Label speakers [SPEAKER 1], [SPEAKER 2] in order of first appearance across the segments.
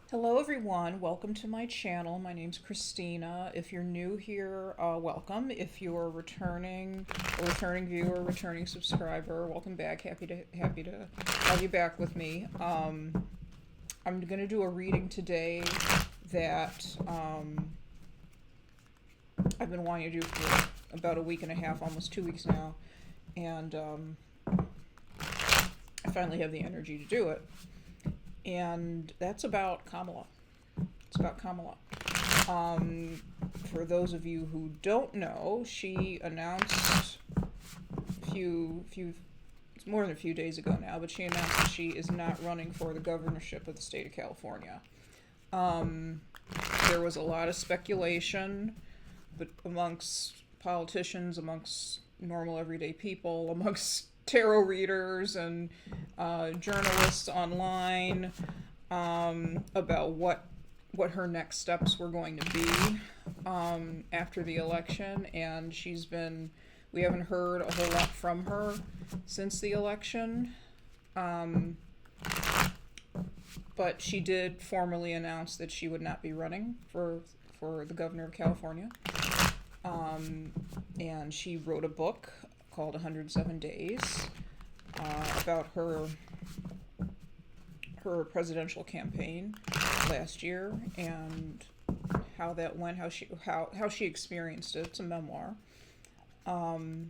[SPEAKER 1] Hello everyone, welcome to my channel. My name's Christina. If you're new here, welcome. If you're a returning viewer, returning subscriber, welcome back. Happy to have you back with me. I'm gonna do a reading today that I've been wanting to do for about a week and a half, almost 2 weeks now, and I finally have the energy to do it. And that's about Kamala. It's about Kamala. For those of you who don't know, she announced it's more than a few days ago now, but she announced that she is not running for the governorship of the state of California. There was a lot of speculation, but amongst politicians, amongst normal everyday people, amongst tarot readers and journalists online about what her next steps were going to be after the election, and we haven't heard a whole lot from her since the election, but she did formally announce that she would not be running for the governor of California, and she wrote a book called 107 Days about her presidential campaign last year and how that went, how she experienced it. It's a memoir. And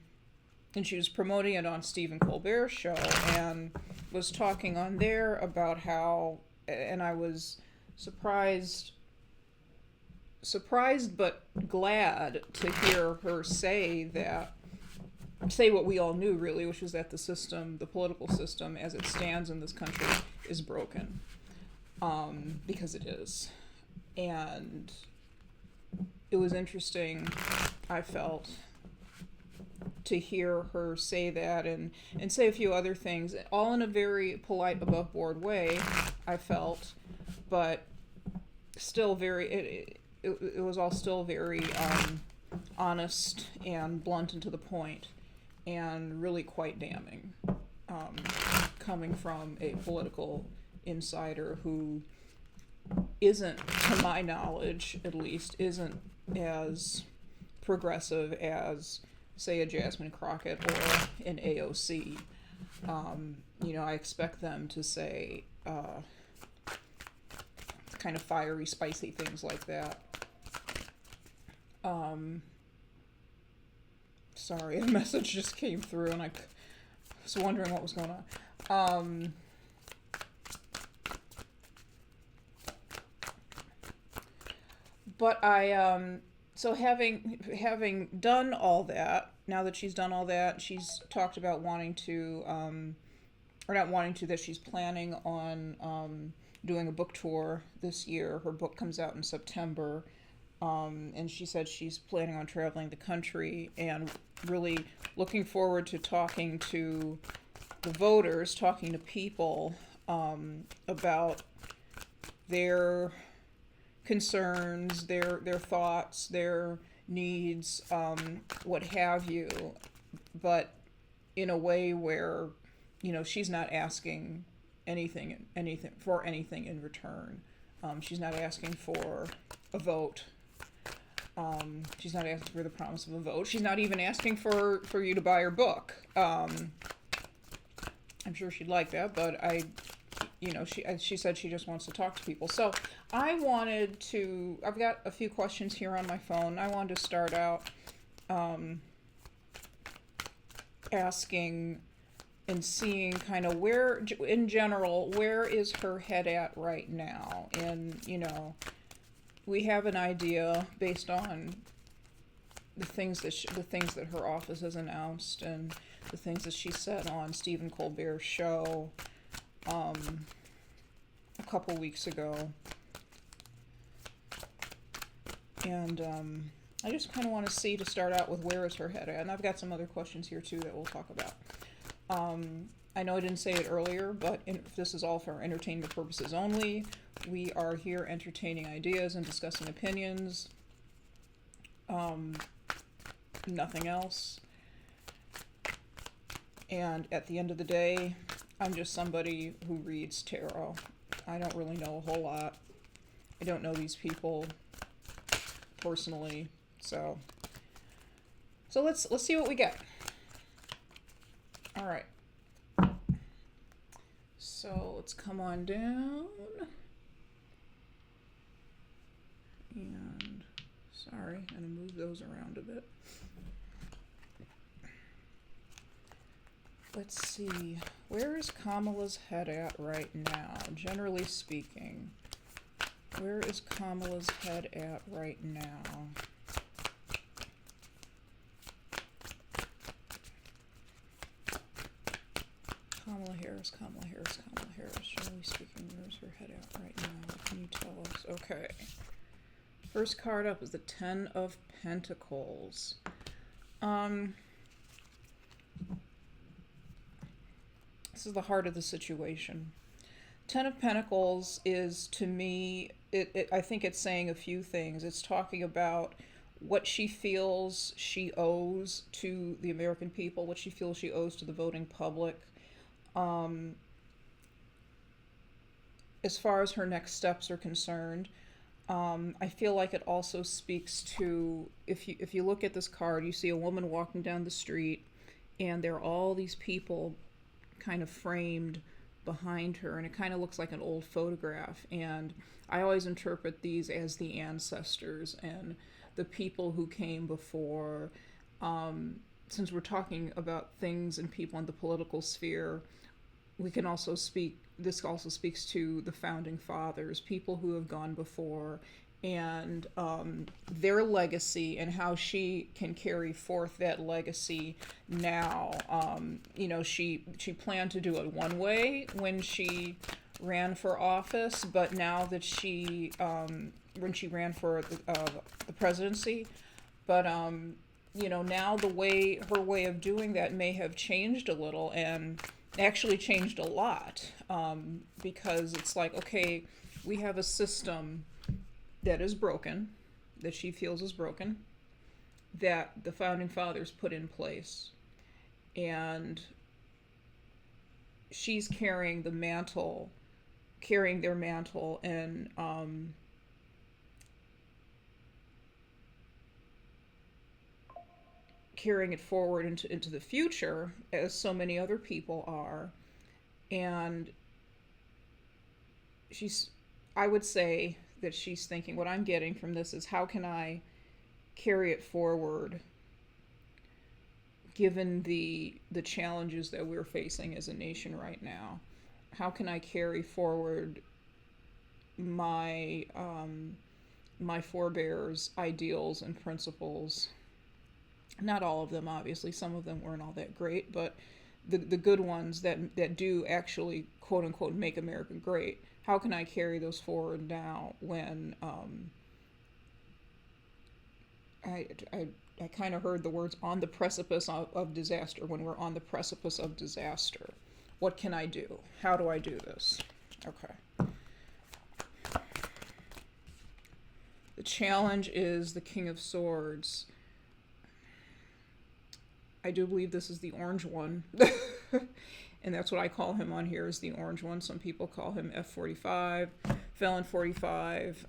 [SPEAKER 1] she was promoting it on Stephen Colbert's show and was talking on there about how, and I was surprised but glad to hear her say what we all knew, really, which was that the political system as it stands in this country is broken, because it is. And it was interesting, I felt, to hear her say that and say a few other things, all in a very polite, above board way, I felt, but still it was all still very honest and blunt and to the point, and really quite damning, coming from a political insider who isn't, to my knowledge at least, isn't as progressive as, say, a Jasmine Crockett or an AOC. I expect them to say kind of fiery, spicy things like that. Sorry, a message just came through and I was wondering what was going on. But so having done all that, now that she's done all that, she's talked about that she's planning on doing a book tour this year. Her book comes out in September. And she said she's planning on traveling the country and really looking forward to talking to the voters, talking to people about their concerns, their thoughts, their needs, what have you, but in a way where, she's not asking anything in return. She's not asking for a vote. She's not asking for the promise of a vote. She's not even asking for you to buy her book. I'm sure she'd like that, but she said she just wants to talk to people. So I've got a few questions here on my phone. I wanted to start out asking and seeing kind of where, in general, where is her head at right now? And, we have an idea based on the things that her office has announced and the things that she said on Stephen Colbert's show a couple weeks ago. And I just kind of want to see, to start out with, where is her head at? And I've got some other questions here too that we'll talk about. I know I didn't say it earlier, but this is all for entertainment purposes only. We are here entertaining ideas and discussing opinions. Nothing else. And at the end of the day, I'm just somebody who reads tarot. I don't really know a whole lot. I don't know these people personally, so let's see what we get. All right. So let's come on down. And sorry, I'm gonna move those around a bit. Let's see, where is Kamala's head at right now? Generally speaking, where is Kamala's head at right now? Kamala Harris, generally speaking, where's her head at right now? What can you tell us? Okay. First card up is the Ten of Pentacles. This is the heart of the situation. Ten of Pentacles is, to me, I think it's saying a few things. It's talking about what she feels she owes to the American people, what she feels she owes to the voting public. As far as her next steps are concerned, I feel like it also speaks to, if you look at this card, you see a woman walking down the street, and there are all these people kind of framed behind her, and it kind of looks like an old photograph. And I always interpret these as the ancestors and the people who came before. Since we're talking about things and people in the political sphere, we can also this also speaks to the founding fathers, people who have gone before, and their legacy and how she can carry forth that legacy now. She planned to do it one way when she ran for office, but now that when she ran for the presidency, but now her way of doing that may have changed a little, and actually changed a lot, because it's like, okay, we have a system that is broken, that she feels is broken, that the founding fathers put in place, and she's carrying their mantle, and carrying it forward into the future, as so many other people are. And I would say that she's thinking, what I'm getting from this is, how can I carry it forward given the challenges that we're facing as a nation right now? How can I carry forward my forebears' ideals and principles? Not all of them, obviously. Some of them weren't all that great, but the good ones that do actually, quote unquote, make America great. How can I carry those forward now when I kind of heard the words on the precipice of disaster, when we're on the precipice of disaster. What can I do? How do I do this? Okay. The challenge is the King of Swords. I do believe this is the orange one. And that's what I call him on here, is the orange one. Some people call him F45, Felon 45.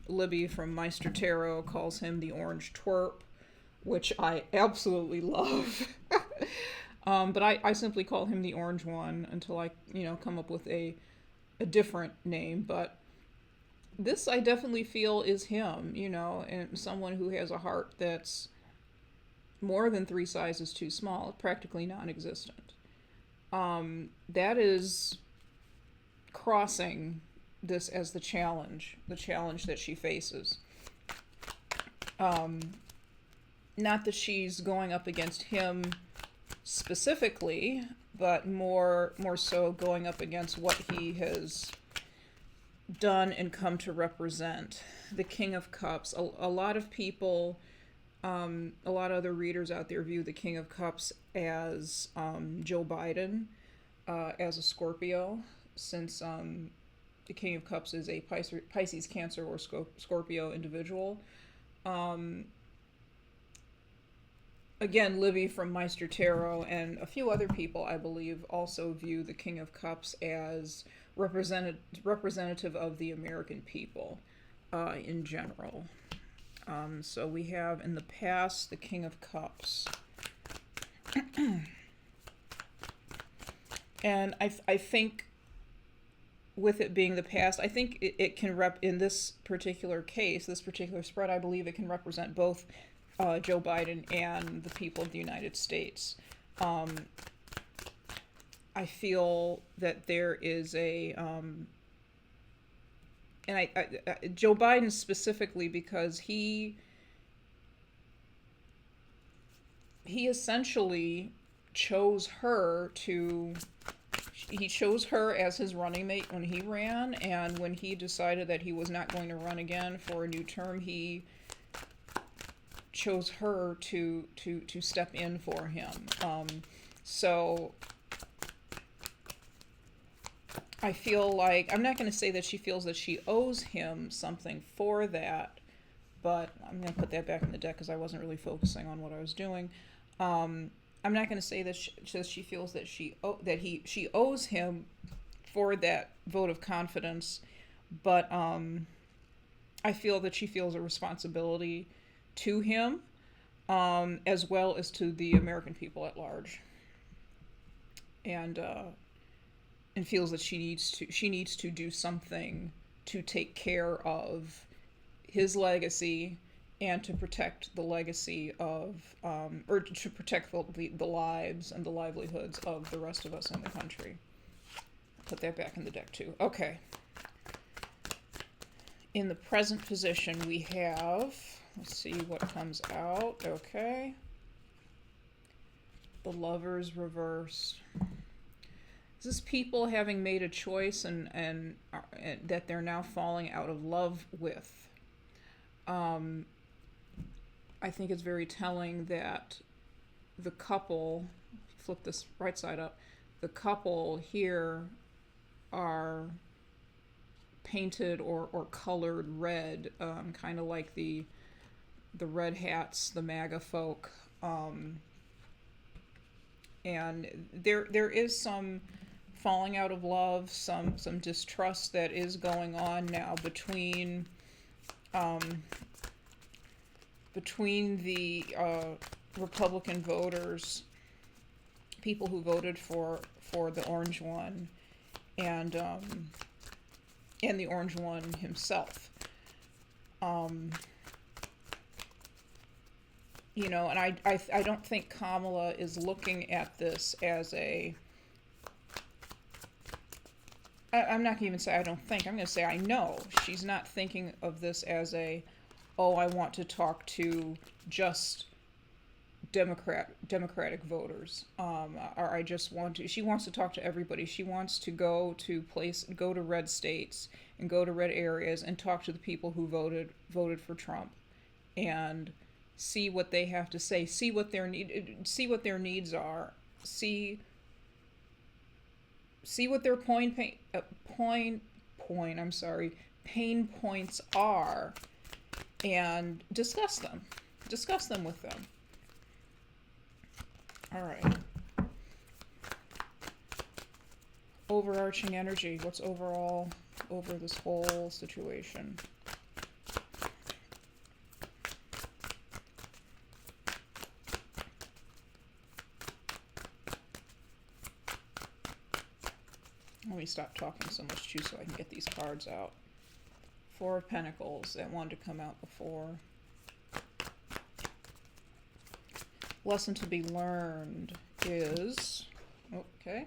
[SPEAKER 1] Libby from Meister Tarot calls him the orange twerp, which I absolutely love. But I simply call him the orange one until I, come up with a different name. But this I definitely feel is him, and someone who has a heart that's more than 3 sizes too small, practically non-existent. That is crossing this as the challenge that she faces. Not that she's going up against him specifically, but more so going up against what he has done and come to represent. The King of Cups. A lot of people, a lot of other readers out there view the King of Cups as Joe Biden, as a Scorpio, since the King of Cups is a Pisces, Cancer, or Scorpio individual. Again, Libby from Meister Tarot and a few other people, I believe, also view the King of Cups as representative of the American people. in general. So we have in the past the King of Cups. And I think with it being the past, I think it can in this particular case, this particular spread, I believe it can represent both Joe Biden and the people of the United States. I feel that there is a, and I Joe Biden specifically, because he essentially chose her as his running mate when he ran, and when he decided that he was not going to run again for a new term, he chose her to step in for him. So I feel like, I'm not going to say that she feels that she owes him something for that, but I'm going to put that back in the deck because I wasn't really focusing on what I was doing. I'm not going to say that she feels that she owes him for that vote of confidence, but I feel that she feels a responsibility to him, as well as to the American people at large, and feels that she needs to do something to take care of his legacy and to protect the legacy of, or to protect the lives and the livelihoods of the rest of us in the country. Put that back in the deck too. Okay. In the present position we have, let's see what comes out. Okay. The Lovers reversed. This is people having made a choice and that they're now falling out of love with. I think it's very telling that the couple, flip this right side up, the couple here are painted or colored red, kind of like the red hats, the MAGA folk. And there is some falling out of love, some distrust that is going on now between the Republican voters, people who voted for the orange one, and the orange one himself. You know, and I don't think Kamala is looking at this as a, I'm not going to even say I don't think, I'm going to say I know. She's not thinking of this as a, oh, I want to talk to just Democratic voters, or I just want to, she wants to talk to everybody. She wants to go to red states and go to red areas and talk to the people who voted for Trump, and see what they have to say, see what their needs are, see what their pain points are, and discuss them with them. All right. Overarching energy. What's overall over this whole situation? Let me stop talking so much too so I can get these cards out. Four of Pentacles, that wanted to come out before. Lesson to be learned is, okay.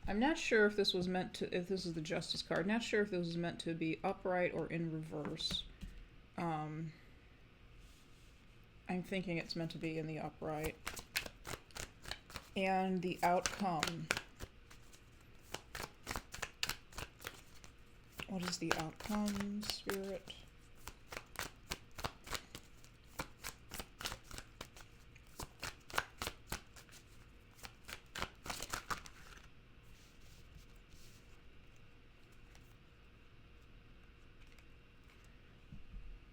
[SPEAKER 1] I'm not sure if this was meant to, if this is the Justice card, not sure if this was meant to be upright or in reverse. I'm thinking it's meant to be in the upright. And the outcome. What is the outcome, Spirit?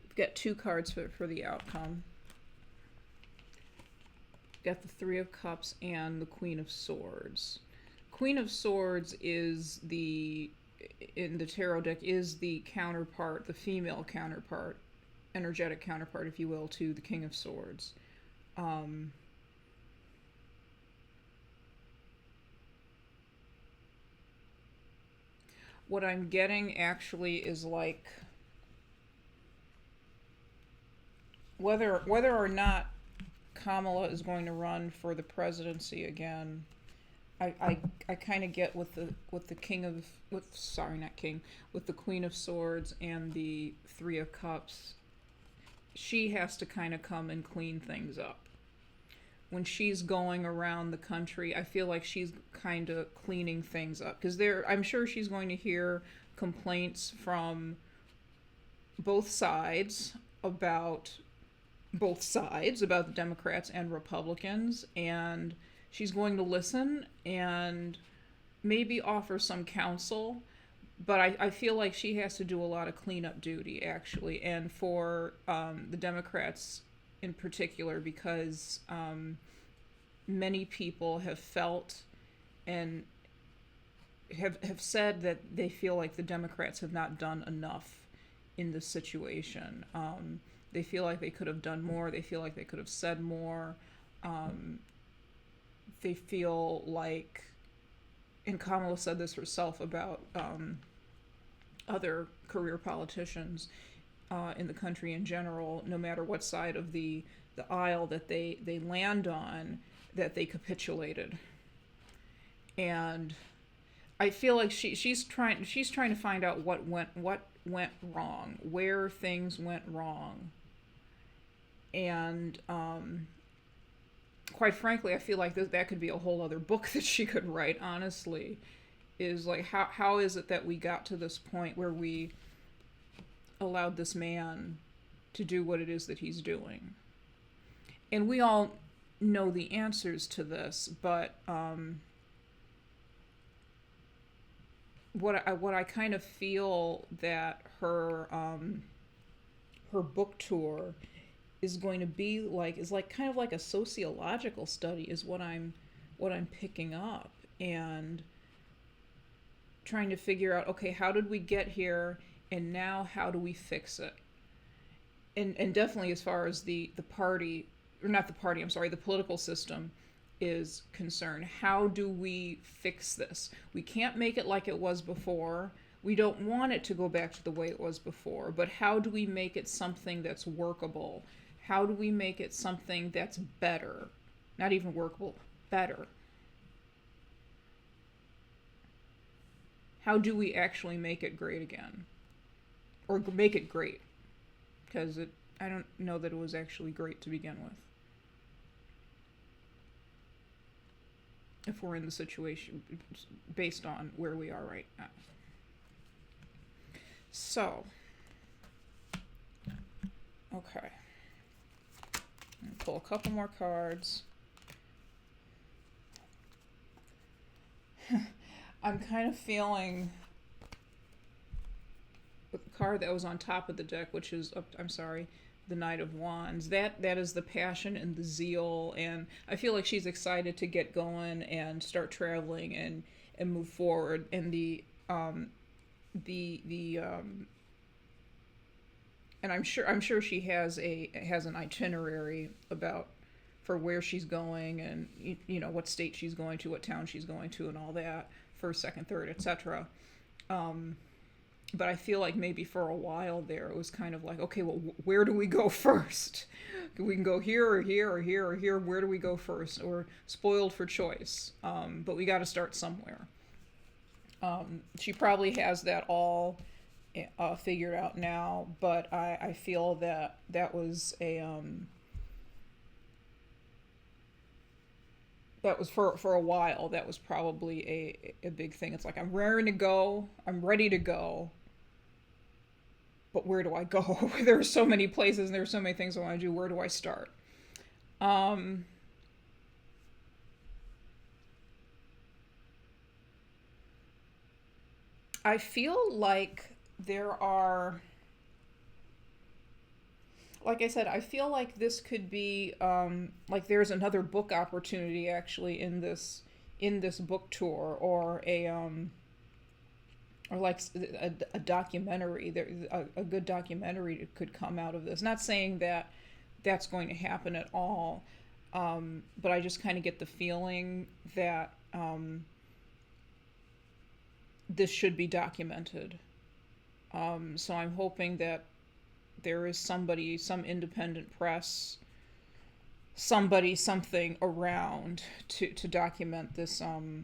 [SPEAKER 1] We've got two cards for the outcome. We've got the Three of Cups and the Queen of Swords. Queen of Swords is the in the tarot deck is the counterpart, the female counterpart, energetic counterpart, if you will, to the King of Swords. What I'm getting actually is like whether or not Kamala is going to run for the presidency again. I kind of get with the king of with sorry not king with the Queen of Swords and the Three of Cups. She has to kind of come and clean things up. When she's going around the country, I feel like she's kind of cleaning things up because I'm sure she's going to hear complaints from both sides about the Democrats and Republicans, and she's going to listen and maybe offer some counsel, but I feel like she has to do a lot of cleanup duty, actually, and for the Democrats in particular, because many people have felt and have said that they feel like the Democrats have not done enough in this situation. They feel like they could have done more. They feel like they could have said more. They feel like, and Kamala said this herself about other career politicians in the country in general, no matter what side of the aisle that they land on, that they capitulated. And I feel like she's trying to find out what went wrong, where things went wrong. And quite frankly, I feel like that could be a whole other book that she could write, honestly. Is like, how is it that we got to this point where we allowed this man to do what it is that he's doing? And we all know the answers to this, but what I kind of feel that her book tour is going to be like, is like kind of like a sociological study, is what I'm picking up, and trying to figure out, okay, how did we get here, and now how do we fix it? And definitely as far as the party, or not the party, I'm sorry, the political system is concerned, how do we fix this? We can't make it like it was before. We don't want it to go back to the way it was before, but how do we make it something that's workable? How do we make it something that's better? Not even workable, better. How do we actually make it great again? Or make it great? Because I don't know that it was actually great to begin with. If we're in the situation based on where we are right now. So, okay. I'm gonna pull a couple more cards. I'm kind of feeling the card that was on top of the deck, which is, the Knight of Wands. That is the passion and the zeal, and I feel like she's excited to get going and start traveling and move forward. And and I'm sure she has an itinerary for where she's going, and you know what state she's going to, what town she's going to, and all that, first, second, third, etc. But I feel like maybe for a while there, it was kind of like, okay, well, where do we go first? We can go here or here or here or here. Where do we go first? Or spoiled for choice. But we got to start somewhere. She probably has that all figured out now, but I feel that was that was for a while. That was probably a big thing. It's like, I'm raring to go. I'm ready to go. But where do I go? There are so many places and there are so many things I want to do. Where do I start? I feel like there are, like I said, I feel like this could be like there's another book opportunity actually in this book tour, or or like a documentary. There, a good documentary could come out of this. Not saying that that's going to happen at all, but I just kind of get the feeling that this should be documented. So I'm hoping that there is somebody, some independent press, somebody, something around to document this. I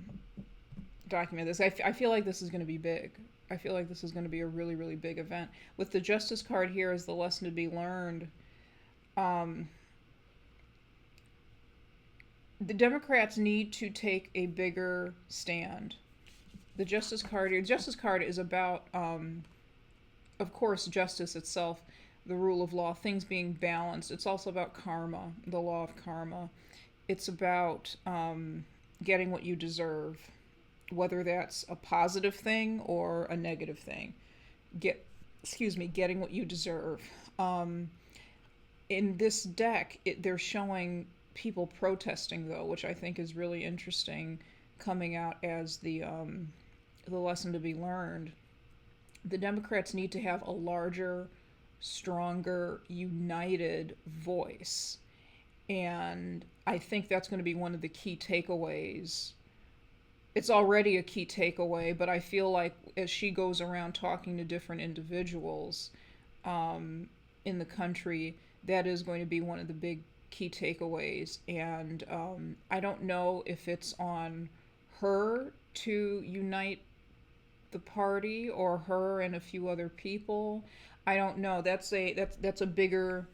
[SPEAKER 1] feel like this is going to be big. I feel like this is going to be a really, really big event. With the Justice card here as the lesson to be learned, the Democrats need to take a bigger stand. The Justice card here, the Justice card is about, of course, justice itself, the rule of law, things being balanced. It's also about karma, the law of karma. It's about getting what you deserve, whether that's a positive thing or a negative thing. Getting what you deserve. In this deck, they're showing people protesting, though, which I think is really interesting, coming out as the lesson to be learned. The Democrats need to have a larger, stronger, united voice. And I think that's going to be one of the key takeaways. It's already a key takeaway, but I feel like as she goes around talking to different individuals in the country, that is going to be one of the big key takeaways. And I don't know if it's on her to unite the party or her and a few other people. I don't know. That's another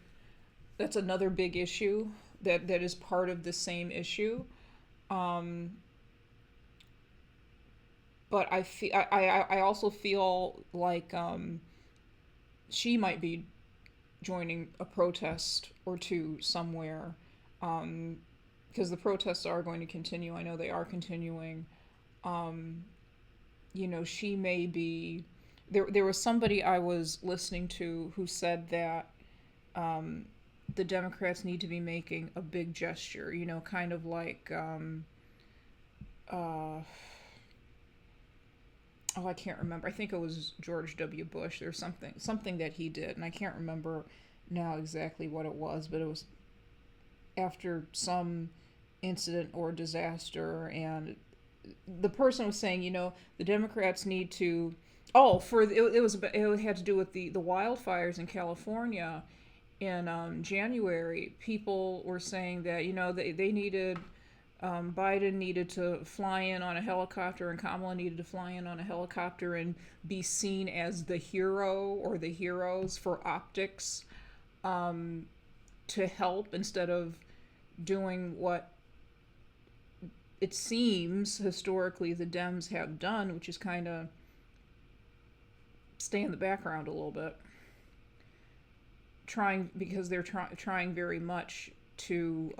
[SPEAKER 1] big issue that is part of the same issue. But I also feel like she might be joining a protest or two somewhere, because the protests are going to continue. I know they are continuing. She may be. There was somebody I was listening to who said that the Democrats need to be making a big gesture. Kind of like. I can't remember. I think it was George W. Bush. There's something that he did, and I can't remember now exactly what it was, but it was after some incident or disaster, and the person was saying, the Democrats need to. It had to do with the wildfires in California in January. People were saying that they needed. Biden needed to fly in on a helicopter, and Kamala needed to fly in on a helicopter and be seen as the hero or the heroes for optics, to help instead of doing what it seems historically the Dems have done, which is kind of stay in the background a little bit, because they're trying very much to.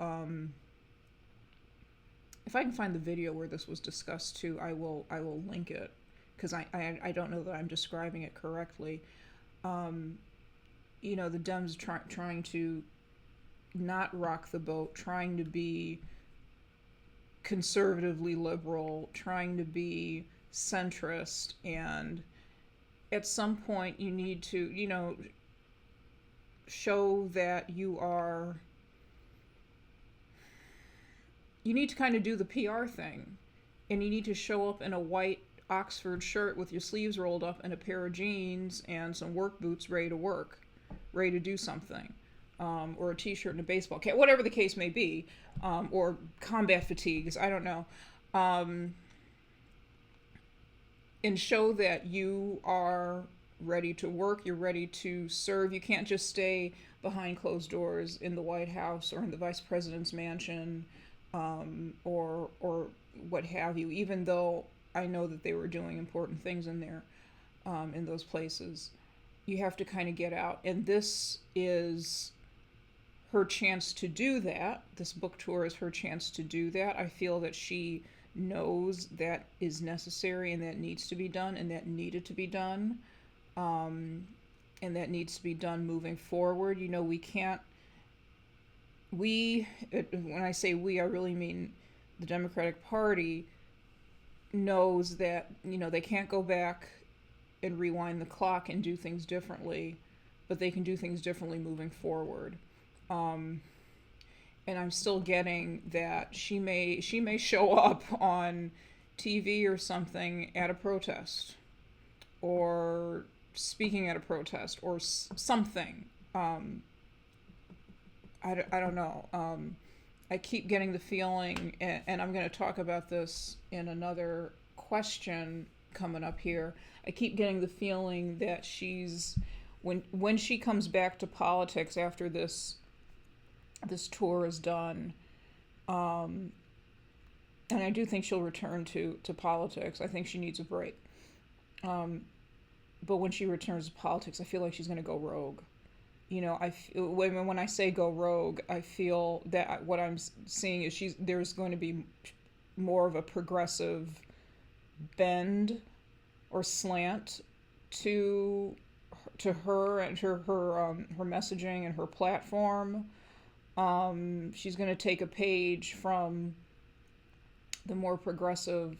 [SPEAKER 1] If I can find the video where this was discussed too, I will link it, because I don't know that I'm describing it correctly. The Dems trying to not rock the boat, trying to be conservatively liberal, trying to be centrist, and at some point you need to, show that you need to kind of do the PR thing, and you need to show up in a white Oxford shirt with your sleeves rolled up and a pair of jeans and some work boots, ready to work, ready to do something, or a t-shirt and a baseball cap, whatever the case may be, or combat fatigues, I don't know, and show that you are ready to work, you're ready to serve. You can't just stay behind closed doors in the White House or in the Vice President's mansion, or what have you, even though I know that they were doing important things in there, in those places. You have to kind of get out, and this is her chance to do that. This book tour is her chance to do that. I feel that she knows that is necessary and that needs to be done and that needed to be done, and that needs to be done moving forward. We can't. When I say we, I really mean the Democratic Party knows that, they can't go back and rewind the clock and do things differently, but they can do things differently moving forward. And I'm still getting that she may show up on TV or something at a protest, or speaking at a protest, or something. I don't know. I keep getting the feeling, and I'm going to talk about this in another question coming up here. I keep getting the feeling that she's, when she comes back to politics after this tour is done, and I do think she'll return to politics. I think she needs a break. But when she returns to politics, I feel like she's going to go rogue. When I say go rogue, I feel that what I'm seeing is there's going to be more of a progressive bend or slant to her and her messaging and her platform. She's going to take a page from the more progressive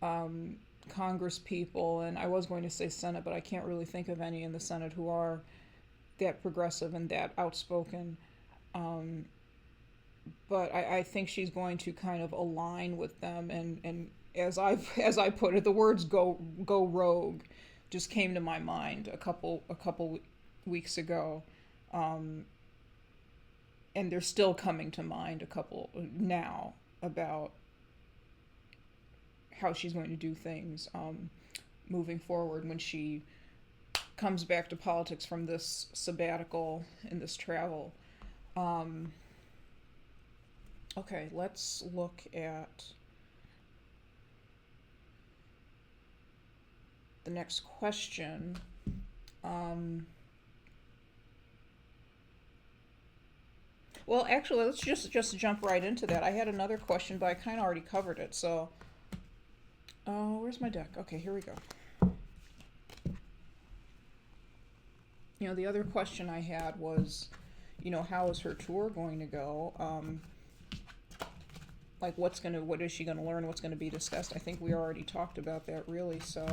[SPEAKER 1] Congress people, and I was going to say Senate, but I can't really think of any in the Senate who are that progressive and that outspoken. But I think she's going to kind of align with them, and as I put it, the words go rogue just came to my mind a couple weeks ago. And they're still coming to mind a couple now about how she's going to do things moving forward when she comes back to politics from this sabbatical and this travel. Okay, let's look at the next question. Well, actually, let's just jump right into that. I had another question, but I kind of already covered it. So, where's my deck? Okay, here we go. The other question I had was, how is her tour going to go? Like, what is she gonna learn? What's gonna be discussed? I think we already talked about that, really. So,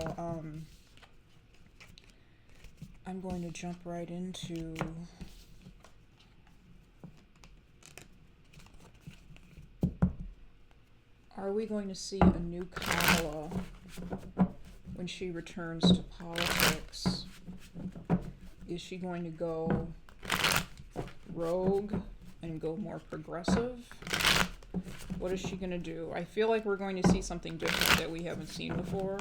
[SPEAKER 1] I'm going to jump right into are we going to see a new Kamala when she returns to politics? Is she going to go rogue and go more progressive? What is she going to do? I feel like we're going to see something different that we haven't seen before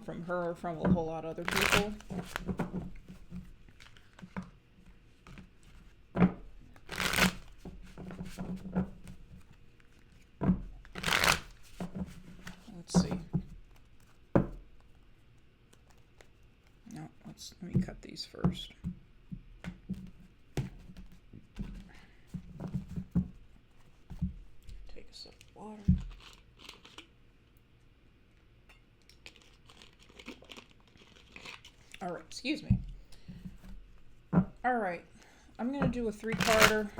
[SPEAKER 1] from her or from a whole lot of other people. Let's see. No, let me cut these first. Take a sip of water. All right, excuse me. All right, I'm gonna do a 3-parter.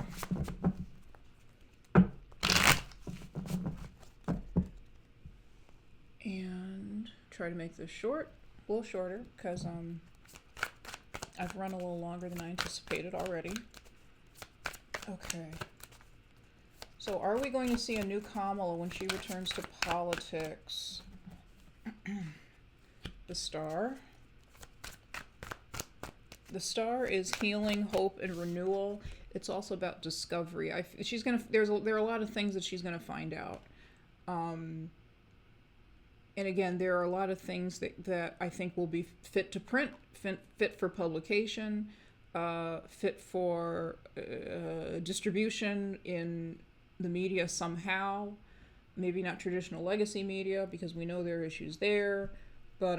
[SPEAKER 1] And try to make this short, a little shorter, because I've run a little longer than I anticipated already. Okay. So are we going to see a new Kamala when she returns to politics? The Star. The Star is healing, hope, and renewal. It's also about discovery. There are a lot of things that she's gonna find out. And again, there are a lot of things that I think will be fit to print, fit for publication, fit for distribution in the media somehow. Maybe not traditional legacy media, because we know there are issues there. But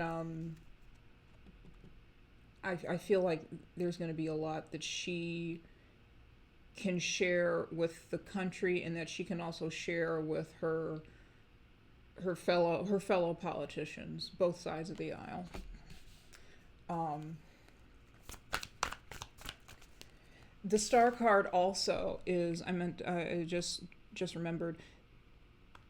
[SPEAKER 1] I feel like there's going to be a lot that she can share with the country, and that she can also share with her fellow politicians, both sides of the aisle. The Star card also is, I just remembered,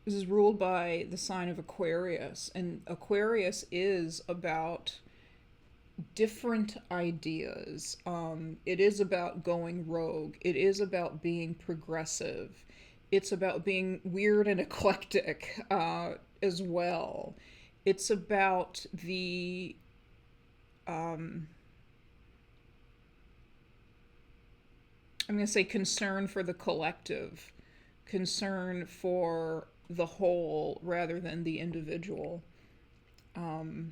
[SPEAKER 1] this is ruled by the sign of Aquarius, and Aquarius is about different ideas. It is about going rogue. It is about being progressive. It's about being weird and eclectic as well. It's about the I'm going to say concern for the collective, concern for the whole rather than the individual. Um,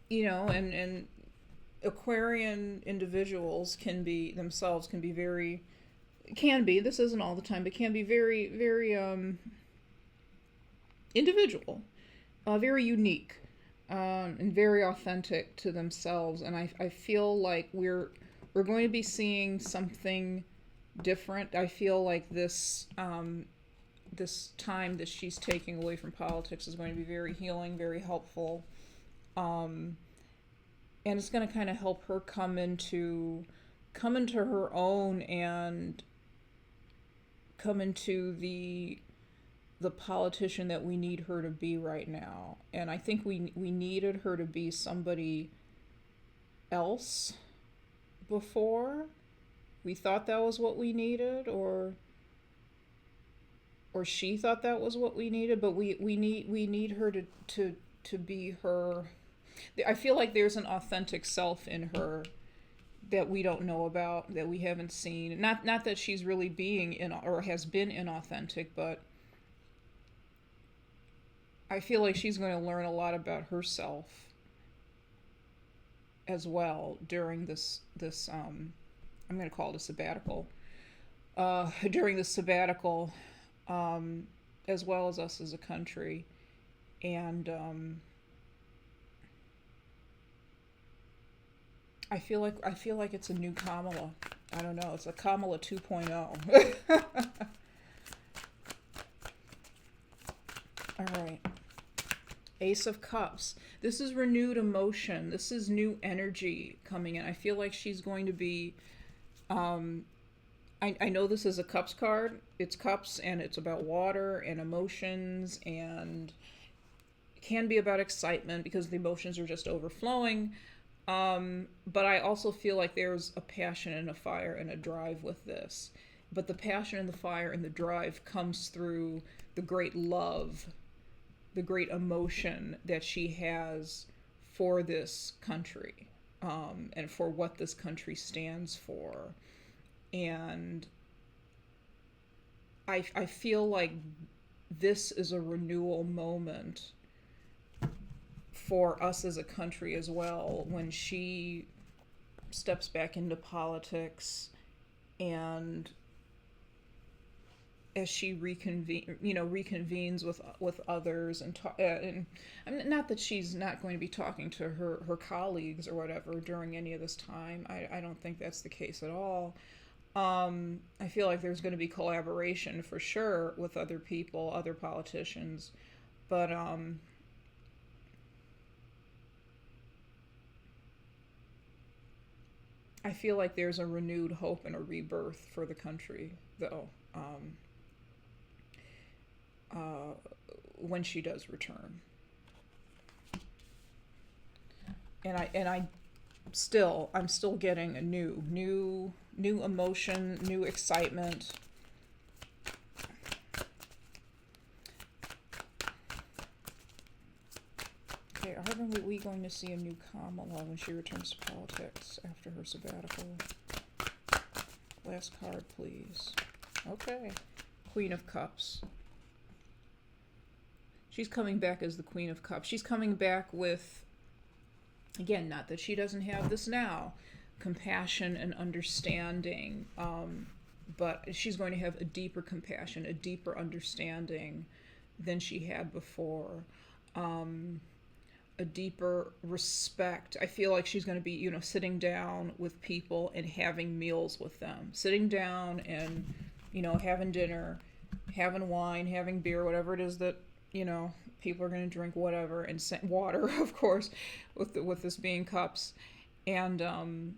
[SPEAKER 1] and Aquarian individuals can be themselves can be, this isn't all the time, but can be very, very individual, very unique, and very authentic to themselves. And I feel like we're going to be seeing something different. I feel like this time that she's taking away from politics is going to be very healing, very helpful. Um, and it's going to kind of help her come into her own and come into the politician that we need her to be right now. And I think we needed her to be somebody else before. We thought that was what we needed, or she thought that was what we needed, but we need her to be her. I feel like there's an authentic self in her that we don't know about, that we haven't seen. Not that she's really being in or has been inauthentic, but I feel like she's going to learn a lot about herself as well during this I'm going to call it a sabbatical. During the sabbatical, as well as us as a country, and I feel like it's a new Kamala. I don't know. It's a Kamala 2.0. All right. Ace of Cups. This is renewed emotion. This is new energy coming in. I feel like she's going to be. I know this is a Cups card. It's Cups, and it's about water and emotions, and it can be about excitement because the emotions are just overflowing. But I also feel like there's a passion and a fire and a drive with this. But the passion and the fire and the drive comes through the great love, the great emotion that she has for this country, and for what this country stands for. And I feel like this is a renewal moment for us as a country as well, when she steps back into politics, and as she reconvenes with others, and not that she's not going to be talking to her colleagues or whatever during any of this time. I don't think that's the case at all. I feel like there's going to be collaboration for sure with other people, other politicians, but I feel like there's a renewed hope and a rebirth for the country, though, uh, when she does return. I'm still getting a new emotion, new excitement. Okay, are we going to see a new Kamala when she returns to politics after her sabbatical? Last card, please. Okay. Queen of Cups. She's coming back as the Queen of Cups. She's coming back with, again, not that she doesn't have this now, compassion and understanding, but she's going to have a deeper compassion, a deeper understanding than she had before. A deeper respect. I feel like she's going to be, sitting down with people and having meals with them. Sitting down and, having dinner, having wine, having beer, whatever it is that, people are going to drink, whatever, and water, of course, with this being cups. And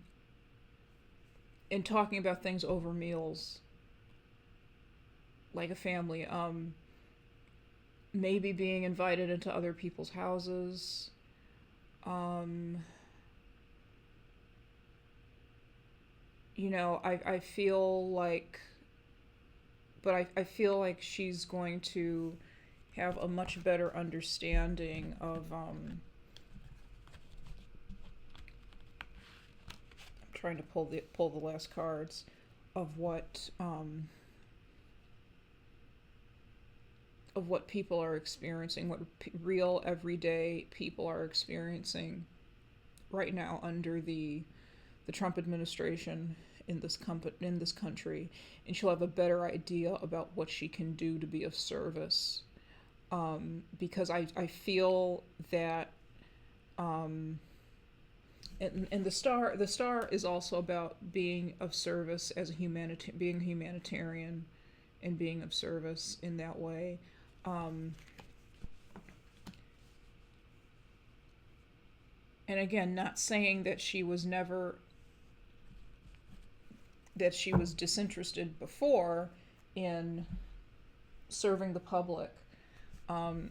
[SPEAKER 1] talking about things over meals, like a family. Maybe being invited into other people's houses. Um, I feel like, but I feel like she's going to have a much better understanding of, I'm trying to pull the last cards of what people are experiencing, what real everyday people are experiencing right now under the Trump administration in this country, and she'll have a better idea about what she can do to be of service. Because I feel that, and the star is also about being of service as being a humanitarian, and being of service in that way. Um, and again, not saying that she was disinterested before in serving the public,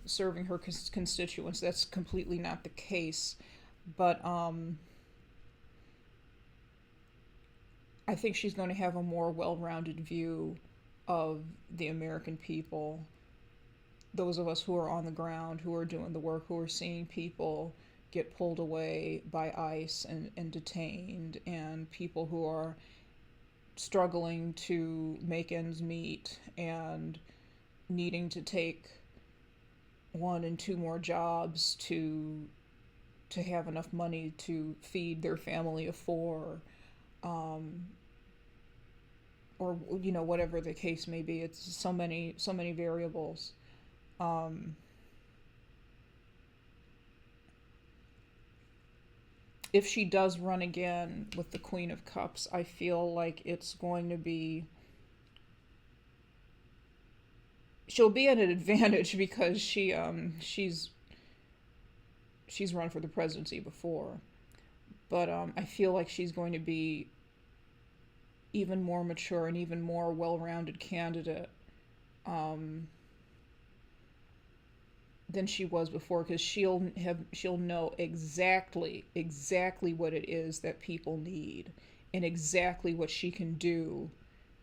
[SPEAKER 1] serving her constituents. That's completely not the case. But I think she's going to have a more well-rounded view of the American people, those of us who are on the ground, who are doing the work, who are seeing people get pulled away by ICE and detained, and people who are struggling to make ends meet and needing to take one and two more jobs to have enough money to feed their family of four, um, or whatever the case may be. It's so many variables. Um, if she does run again with the Queen of Cups, I feel like it's going to be, she'll be at an advantage because she's run for the presidency before, but I feel like she's going to be even more mature and even more well-rounded candidate, um, than she was before, because she'll know exactly what it is that people need, and exactly what she can do,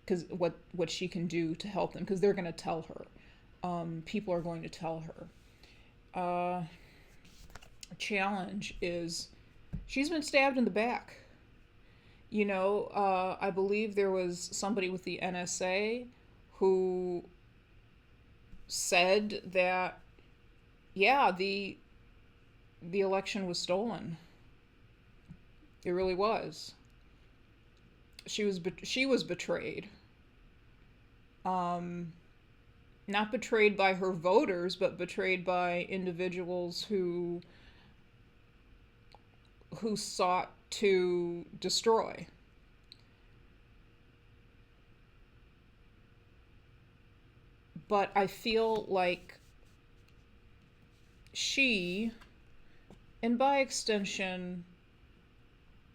[SPEAKER 1] because what she can do to help them, because they're going to tell her. People are going to tell her. Challenge is she's been stabbed in the back. I believe there was somebody with the NSA who said that, yeah, the election was stolen. It really was. She was betrayed. Um, Not betrayed by her voters, but betrayed by individuals who sought to destroy. But I feel like she, and by extension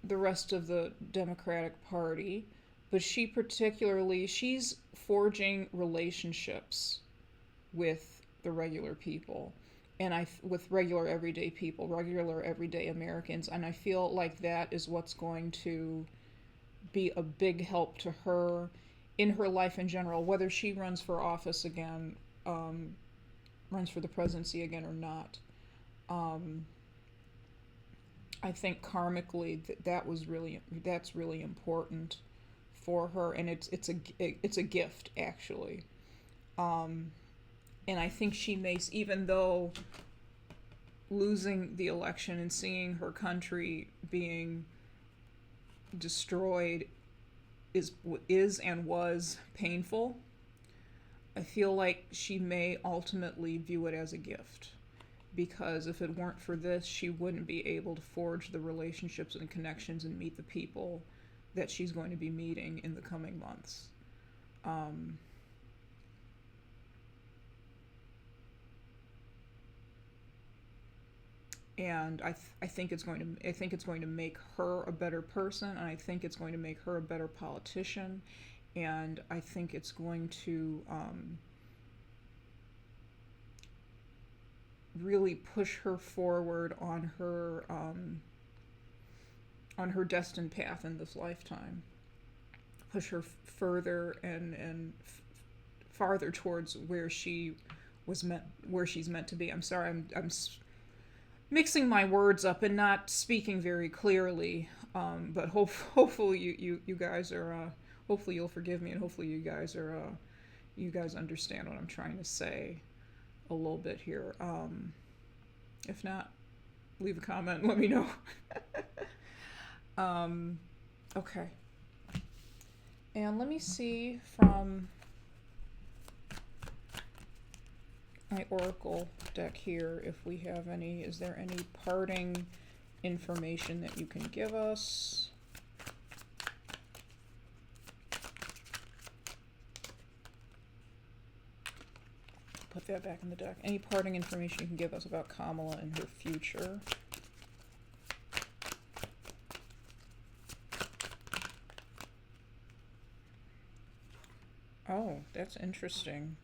[SPEAKER 1] the rest of the Democratic Party, but she's forging relationships with the regular people, and with regular everyday people, regular everyday Americans, and I feel like that is what's going to be a big help to her in her life in general, whether she runs for office again, runs for the presidency again or not. Um, I think karmically that's really important for her, and it's a gift actually. Um, and I think she makes, even though losing the election and seeing her country being destroyed is and was painful, I feel like she may ultimately view it as a gift, because if it weren't for this, she wouldn't be able to forge the relationships and connections and meet the people that she's going to be meeting in the coming months. Um, and I think it's going to make her a better person, and I think it's going to make her a better politician, and I think it's going to really push her forward on her destined path in this lifetime. Push her further and farther towards where she's meant to be. I'm sorry, I'm mixing my words up and not speaking very clearly. But hopefully you guys are hopefully you'll forgive me, and hopefully you guys understand what I'm trying to say a little bit here. If not, leave a comment and let me know. Okay. And let me see from my oracle deck here if we have any. Is there any parting information that you can give us? Put that back in the deck. Any parting information you can give us about Kamala and her future? Oh, that's interesting.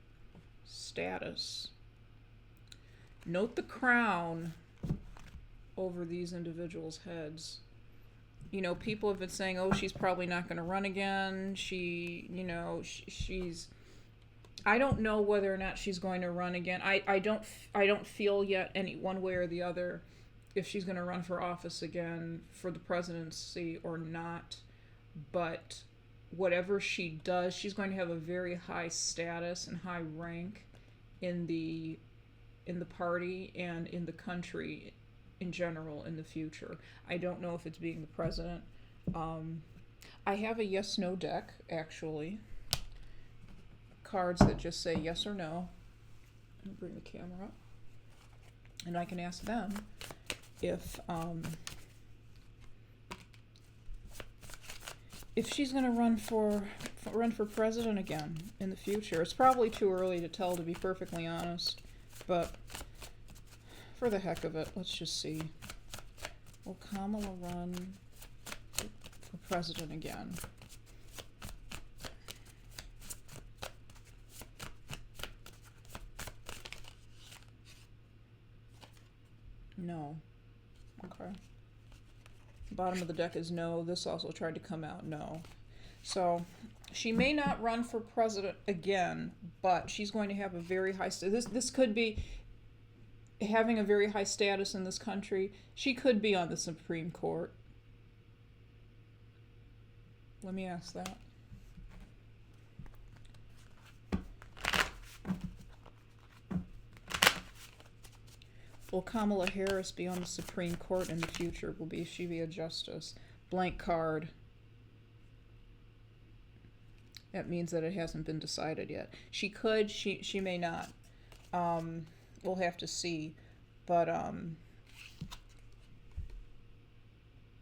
[SPEAKER 1] Status. Note the crown over these individuals' heads. You know, people have been saying, oh, she's probably not going to run again. She's... I don't know whether or not she's going to run again. I don't feel yet any one way or the other if she's going to run for office again for the presidency or not. But whatever she does, she's going to have a very high status and high rank in the party and in the country in general in the future. I don't know if it's being the president. I have a yes/no deck, actually. Cards that just say yes or no. Let me bring the camera up. And I can ask them if she's going to run for president again in the future. It's probably too early to tell, to be perfectly honest. But for the heck of it, let's just see. Will Kamala run for president again? No. Okay. Bottom of the deck is no. This also tried to come out no. So she may not run for president again, but she's going to have a very high this could be having a very high status in this country. She could be on the Supreme Court. Let me ask that. Will Kamala Harris be on the Supreme Court in the future? Will she be a justice? Blank card. That means that it hasn't been decided yet. She could, she may not. We'll have to see. But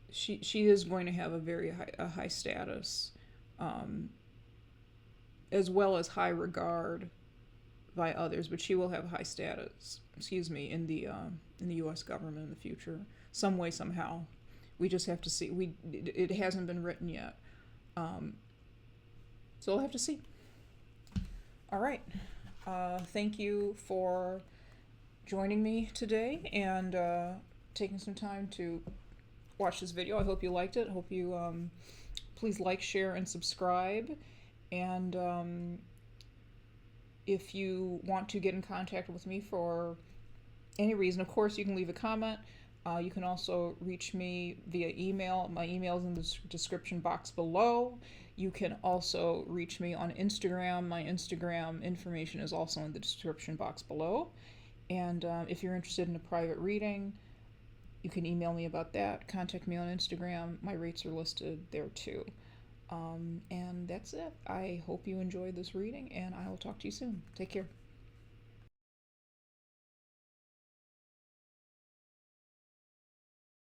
[SPEAKER 1] she is going to have a very high status, as well as high regard by others, but she will have high status, in the U.S. government in the future, some way, somehow. We just have to see. It hasn't been written yet, so we'll have to see. All right, thank you for joining me today and taking some time to watch this video. I hope you liked it. I hope you please like, share, and subscribe. And if you want to get in contact with me for any reason, of course, you can leave a comment. You can also reach me via email. My email is in the description box below. You can also reach me on Instagram. My Instagram information is also in the description box below. And if you're interested in a private reading, you can email me about that. Contact me on Instagram. My rates are listed there too. And that's it. I hope you enjoyed this reading, and I will talk to you soon. Take care.